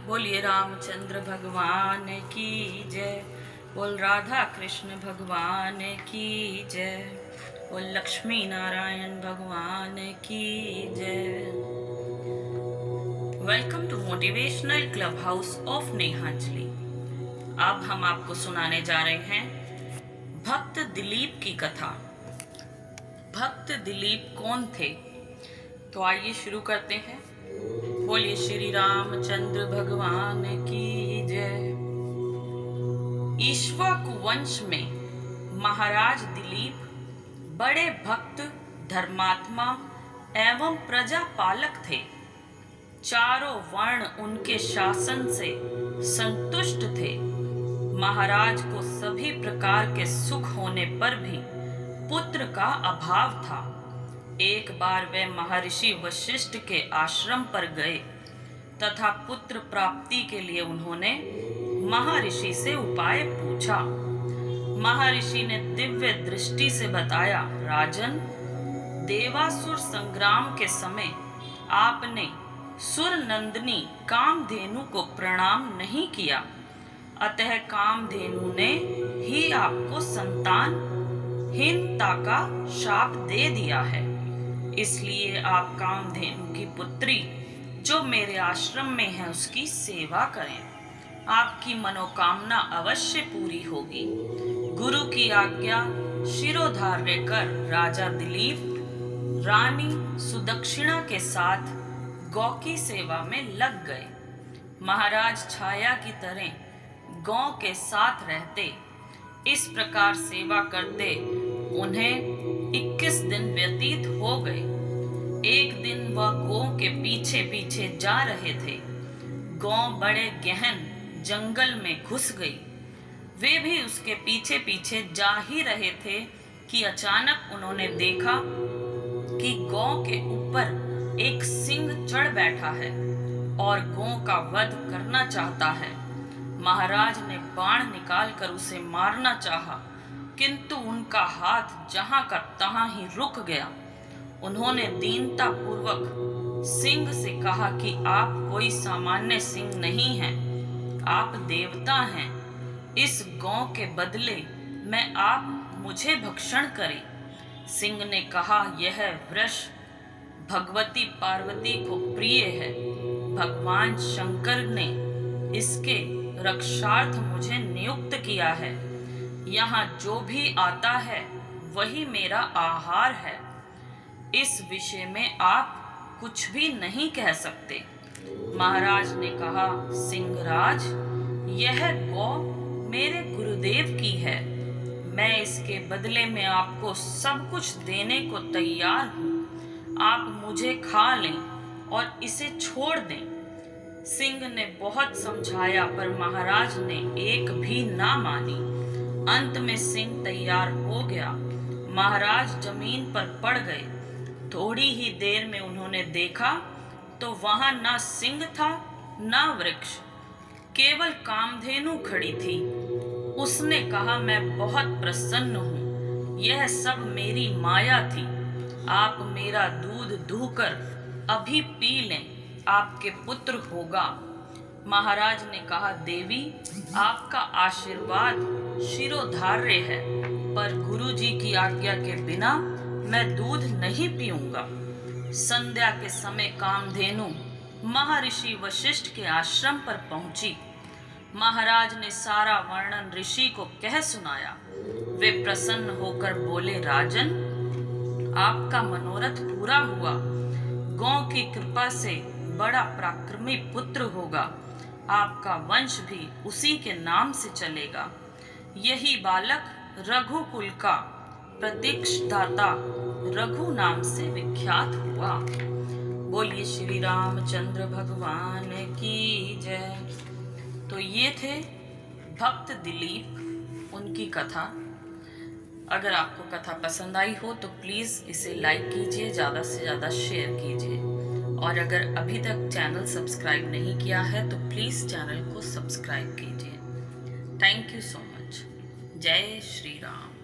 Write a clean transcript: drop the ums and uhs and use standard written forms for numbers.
बोलिए रामचंद्र भगवान की जय। बोल राधा कृष्ण भगवान की जय। बोल लक्ष्मी नारायण भगवान की जय। Welcome to motivational club house of Nehanjali. अब हम आपको सुनाने जा रहे हैं भक्त दिलीप की कथा। भक्त दिलीप कौन थे? तो आइए शुरू करते हैं। बोलिए श्री रामचंद्र भगवान की जय। इक्ष्वाकु वंश में महाराज दिलीप बड़े भक्त, धर्मात्मा एवं प्रजापालक थे। चारों वर्ण उनके शासन से संतुष्ट थे। महाराज को सभी प्रकार के सुख होने पर भी पुत्र का अभाव था। एक बार वे महर्षि वशिष्ठ के आश्रम पर गए तथा पुत्र प्राप्ति के लिए उन्होंने महर्षि से उपाय पूछा। महर्षि ने दिव्य दृष्टि से बताया, राजन, देवासुर संग्राम के समय आपने सुर नंदिनी कामधेनु को प्रणाम नहीं किया, अतः कामधेनु ने ही आपको संतानहीनता का शाप दे दिया है। इसलिए आप कामधेनु की पुत्री जो मेरे आश्रम में है उसकी सेवा करें, आपकी मनोकामना अवश्य पूरी होगी। गुरु की आज्ञा शिरोधार्य कर राजा दिलीप रानी सुदक्षिणा के साथ गौ की सेवा में लग गए। महाराज छाया की तरह गौ के साथ रहते। इस प्रकार सेवा करते उन्हें 21 दिन व्यतीत हो गए। एक दिन वह गौ के पीछे पीछे जा रहे थे। गौ बड़े गहन जंगल में घुस गई। वे भी उसके पीछे पीछे जा ही रहे थे कि अचानक उन्होंने देखा कि गौ के ऊपर एक सिंह चढ़ बैठा है और गौ का वध करना चाहता है। महाराज ने बाण निकालकर उसे मारना चाहा, किंतु उनका हाथ जहां का तहां ही रुक गया। उन्होंने दीनता पूर्वक सिंह से कहा कि आप कोई सामान्य सिंह नहीं हैं, आप देवता हैं। इस गौ के बदले में आप मुझे भक्षण करें। सिंह ने कहा, यह वृक्ष भगवती पार्वती को प्रिय है। भगवान शंकर ने इसके रक्षार्थ मुझे नियुक्त किया है। यहाँ जो भी आता है वही मेरा आहार है। इस विषय में आप कुछ भी नहीं कह सकते। महाराज ने कहा, सिंहराज, यह गौ मेरे गुरुदेव की है। मैं इसके बदले में आपको सब कुछ देने को तैयार हूँ। आप मुझे खा लें और इसे छोड़ दें। सिंह ने बहुत समझाया पर महाराज ने एक भी ना मानी। अंत में सिंह तैयार हो गया। महाराज जमीन पर पड़ गए। थोड़ी ही देर में उन्होंने देखा तो वहां ना सिंह था ना वृक्ष, केवल कामधेनु खड़ी थी। उसने कहा, मैं बहुत प्रसन्न हूँ, यह सब मेरी माया थी। आप मेरा दूध दूहकर अभी पी लें, आपके पुत्र होगा। महाराज ने कहा, देवी, आपका आशीर्वाद शिरोधार्य है, पर गुरुजी की आज्ञा के बिना मैं दूध नहीं पीऊंगा। संध्या के समय कामधेनु महर्षि वशिष्ठ के आश्रम पर पहुंची। महाराज ने सारा वर्णन ऋषि को कह सुनाया। वे प्रसन्न होकर बोले, राजन, आपका मनोरथ पूरा हुआ। गौ की कृपा से बड़ा पराक्रमी पुत्र होगा। आपका वंश भी उसी के नाम से चलेगा। यही बालक रघुकुल का प्रतीक्षदाता रघु नाम से विख्यात हुआ। बोलिए श्री रामचंद्र भगवान की जय। तो ये थे भक्त दिलीप, उनकी कथा। अगर आपको कथा पसंद आई हो तो प्लीज़ इसे लाइक कीजिए, ज़्यादा से ज़्यादा शेयर कीजिए, और अगर अभी तक चैनल सब्सक्राइब नहीं किया है तो प्लीज़ चैनल को सब्सक्राइब कीजिए। Thank you so much. जय श्री राम।